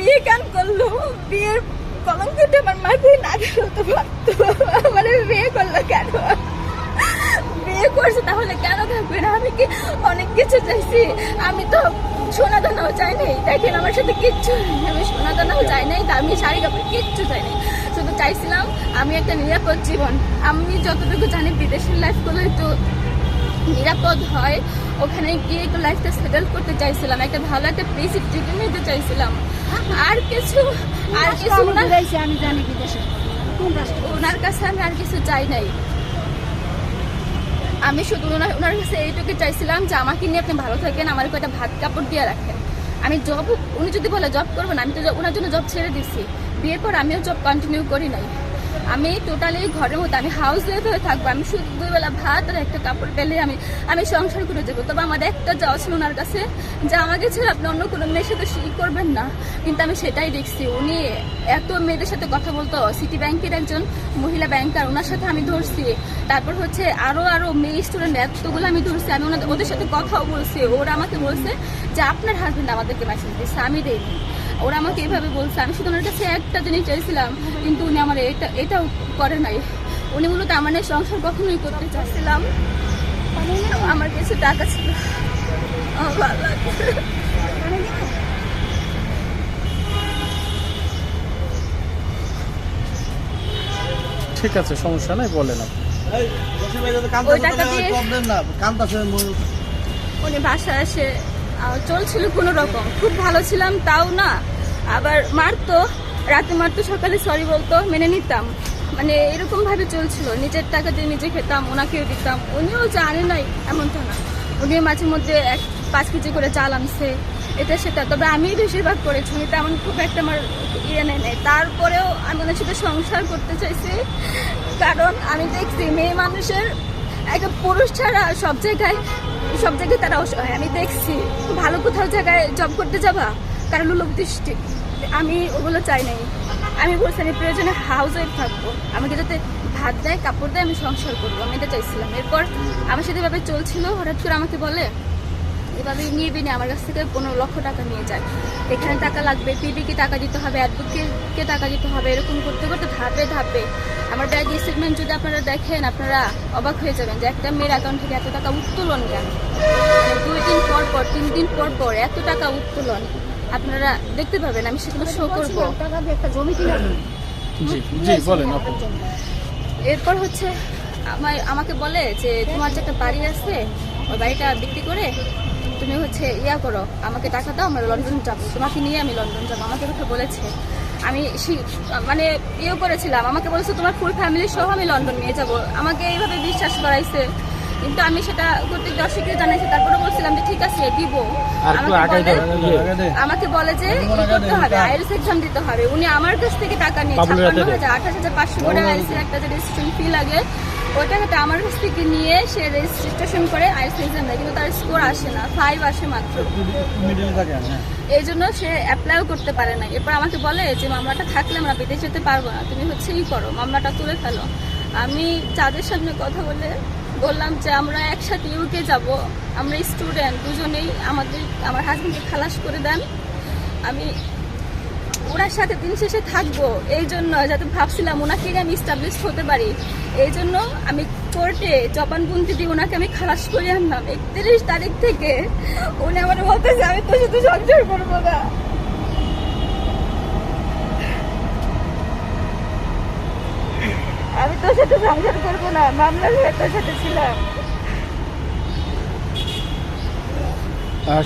বিয়ে কেন করলো? বিয়ের কলঙ্কটা আমার মাথায় না ফেলতে পারতো। আমার বিয়ে করলো কেন? বিয়ে করছে তাহলে কেন থাকবে না? আমি কি অনেক কিছু চাইছি? আমি তো সোনা দানাও চাই নাই। দেখেন আমার সাথে কিচ্ছু নেই, আমি সোনা দানাও চাই নাই, দামি শাড়ি কাপড় কিচ্ছু চাই নাই। শুধু চাইছিলাম আমি একটা নিরাপদ জীবন। আমি যতটুকু জানি বিদেশের লাইফগুলো একটু নিরাপদ হয়, ওখানে গিয়ে একটু লাইফটা সেটেল করতে চাইছিলাম, একটা ভালো একটা প্লেসে ট্রিটমেন্ট নিতে চাইছিলাম। আর কিছু না, আমি জানি বিদেশে ওনার কাছে আমি আর কিছু চাই নাই। আমি শুধু ওনার কাছে এইটুকু চাইছিলাম যে আমাকে নিয়ে আপনি ভালো থাকেন, আমার কয়েকটা ভাত কাপড় দিয়ে রাখেন। আমি জব, উনি যদি বলে জব করবেন, আমি তো ওনার জন্য জব ছেড়ে দিচ্ছি। বিয়ের পর আমিও জব কন্টিনিউ করি নাই। আমি টোটালি ঘরের মধ্যে আমি হাউস ওয়াইফ হয়ে থাকবো। আমি শুধু 2 বেলা ভাত আর একটা কাপড় পেলে আমি সংসার করে যাবো। তবে আমার একটা যাওয়া ছিল ওনার কাছে যে আমাকে ছেড়ে আপনি অন্য কোনো মেয়ের সাথে করবেন না। কিন্তু আমি সেটাই দেখছি, উনি এত মেয়েদের সাথে কথা বলতো। সিটি ব্যাংকের একজন মহিলা ব্যাংকার, ওনার সাথে আমি ধরছি। তারপর হচ্ছে আরো মেয়ে স্টুডেন্ট এতগুলো আমি ধরছি। আমি ওদের সাথে কথাও বলছি। ওরা আমাকে বলছে যে আপনার হাজবেন্ড আমাদেরকে মেসেজ দিচ্ছে, আমি দেইনি। ওরা আমাকে এইভাবে বলছে। আমি শুধু ওনার কাছে একটা জিনিস চাইছিলাম, কিন্তু উনি আমার এটাও করে নাই। উনি মূলত আমার নিয়ে সংসার কখনোই করতে চাচ্ছিলাম। আমার কিছু টাকা ছিল, আমার ভালো লাগছে। ঠিক আছে, সমস্যা নাই, বলেন আপনি। ওই টাকা দিয়ে উনি বাসায় এসে চলছিল কোনো রকম, খুব ভালো ছিলাম তাও না। আবার মারতো, রাতে মারতো, সকালে সরি বলতো, মেনে নিতাম। মানে এরকম ভাবে চলছিল। নিজের টাকা দিয়ে নিজে খেতাম, ওনাকেও দিতাম। উনিও জানে নাই এমনটা না। উনিও মাঝে মধ্যে 5 কেজি করে চাল আনছে, এটা সেটা। তবে আমি বেশিরভাগ করেছি, উনি তেমন খুব একটা আমার ইয়ে নেই। তারপরেও আমি ওনার সাথে সংসার করতে চাইছি, কারণ আমি দেখছি মেয়ে মানুষের একটা পুরুষ ছাড়া সব জায়গায় তারা অসহায়। আমি দেখছি ভালো কোথাও জায়গায় জব করতে যাবা, কারণ লোক দৃষ্টি। আমি ওগুলো চাই নাই। আমি বলছি আমি প্রয়োজনে হাউস ওয়াইফ থাকবো, আমাকে যাতে ভাত দেয়, কাপড় দেয়, আমি সংসার করবো, আমি এটা চাইছিলাম। এরপর আমার সাথে এভাবে চলছিল। হঠাৎ করে আমাকে বলে এভাবে নিয়ে আমার কাছ থেকে 15 লক্ষ টাকা নিয়ে যায়। এখানে টাকা লাগবে, পিবিকে টাকা দিতে হবে, অ্যাডভোকেটকে টাকা দিতে হবে। এরকম করতে করতে ধাপে ধাপে আমার ব্যাংক স্টেটমেন্ট যদি আপনারা দেখেন, আপনারা অবাক হয়ে যাবেন যে একটা মেয়ের অ্যাকাউন্ট থেকে এত টাকা উত্তোলন কেন। 2 দিন পর পর, 3 দিন পর পর এত টাকা উত্তোলন আপনারা দেখতে পাবেন। আমি সেগুলো শো করবো। এরপর হচ্ছে আমাকে বলে যে তোমার যে একটা বাড়ি আছে, ওই বাড়িটা বিক্রি করে তুমি হচ্ছে ইয়া করো, আমাকে টাকা দাও, আমরা লন্ডন যাবো, তোমাকে নিয়ে আমি লন্ডন যাবো। আমাকে কথা বলেছে। আমি মানে ইয়ে করেছিলাম, আমাকে বলেছে তোমার ফুল ফ্যামিলি সহ আমি লন্ডন নিয়ে যাবো। আমাকে এইভাবে বিশ্বাস করাইছে, কিন্তু আমি সেটা করতে অস্বীকৃতি জানাইছি। তারপরে বলছিলাম যে ঠিক আছে দিব। আমাকে বলে যে করতে হবে, আইএলটিএস এক্সাম দিতে হবে। উনি আমার কাছ থেকে টাকা নিয়ে 58,500 করে আইএলটিএস একটা যে রেজিস্ট্রেশন ফি লাগে, ওই টাকাটা আমার কাছ থেকে নিয়ে সে রেজিস্ট্রেশন করে আইএলটিএস এক্সাম দেয়। কিন্তু তার স্কোর আসে না, 5 আসে মাত্র। এই জন্য সে অ্যাপ্লাইও করতে পারে না। এরপর আমাকে বলে যে মামলাটা থাকলে আমরা বিদেশ যেতে পারবো না, তুমি হচ্ছে করো, মামলাটা তুলে ফেলো। আমি যাদের সামনে কথা বললাম যে আমরা একসাথে ইউকে যাব, আমরা স্টুডেন্ট দুজনেই, আমার হাজবেন্ডকে খালাস করে দেন, আমি ওনার সাথে দিন শেষে থাকবো। এই জন্য যাতে ভাবছিলাম ওনাকে আমি ইস্টাবলিশ হতে পারি, এই জন্য আমি কোর্টে জবানবন্দি দিয়ে ওনাকে আমি খালাস করে আনলাম। 31 তারিখ থেকে উনি আমার বলতেছে আমি তোর সাথে সংসার করবো না। আমি তোর সাথে সংসার করবো না, মামলা হয়ে তোর সাথে ছিলাম।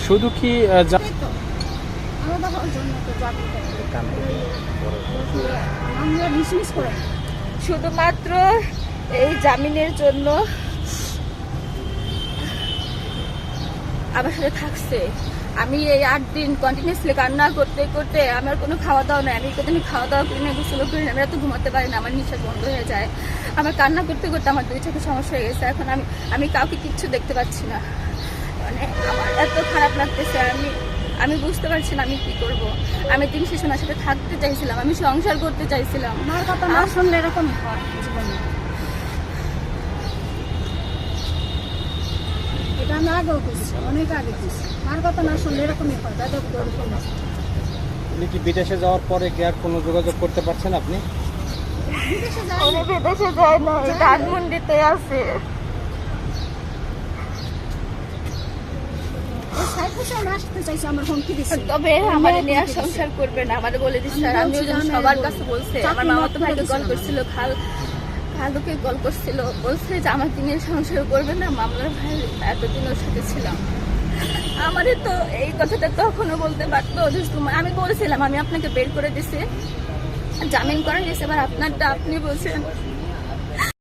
শুধু কি শুধুমাত্র এই জামিনের জন্য আমার সাথে থাকছে। আমি এই 8 দিন কন্টিনিউসলি কান্না করতে করতে আমার কোনো খাওয়া দাওয়া নেই। আমি কোথাও খাওয়া দাওয়া করি না, গোসল করি না, আমি এত ঘুমাতে পারি না, আমার নিঃশ্বাস বন্ধ হয়ে যায়। আমার কান্না করতে করতে আমার 2 চোখে সমস্যা হয়ে গেছে। এখন আমি কাউকে কিচ্ছু দেখতে পাচ্ছি না। মানে আমার এত খারাপ লাগতেছে, আমি বুঝতে পারছি না আমি কি করব। আমি দিন শেষে ওনার সাথে থাকতে চাইছিলাম, আমি সংসার করতে চাইছিলাম। আমার কথা না শুনলে এরকমই হয় জীবনে। এটা আমি আগেও বুঝছি, অনেক আগে বুঝছি। আমার কথা না শুনলে এরকমই হয়, দাদা আপনি কি বিদেশে যাওয়ার পরে কি আর কোনো যোগাযোগ করতে পারছেন আপনি? বিদেশে যায় উনি বিদেশে যায় না, ধানমন্ডিতে আছে। সাইড হোসেন আসতে চাইছে, আমার হুমকি দিচ্ছে। তবে আমার নিয়ে আর সংসার করবে না, আমার বলে দিচ্ছে। আর আমি ওই জন্য সবার কাছে বলছে, আমার মামা তো ভাইকে কল করছিল, খালুকে কল করছিল, বলছে যে আমাকে নিয়ে সংসার করবে না, মামলার ভাই এতদিন ওর সাথে ছিলাম। আমারই তো এই কথাটা তখনও বলতে পারতো যে আমি বলছিলাম আমি আপনাকে বের করে দিছি, জামিন করে দিয়েছে, এবার আপনারটা আপনি বলছেন।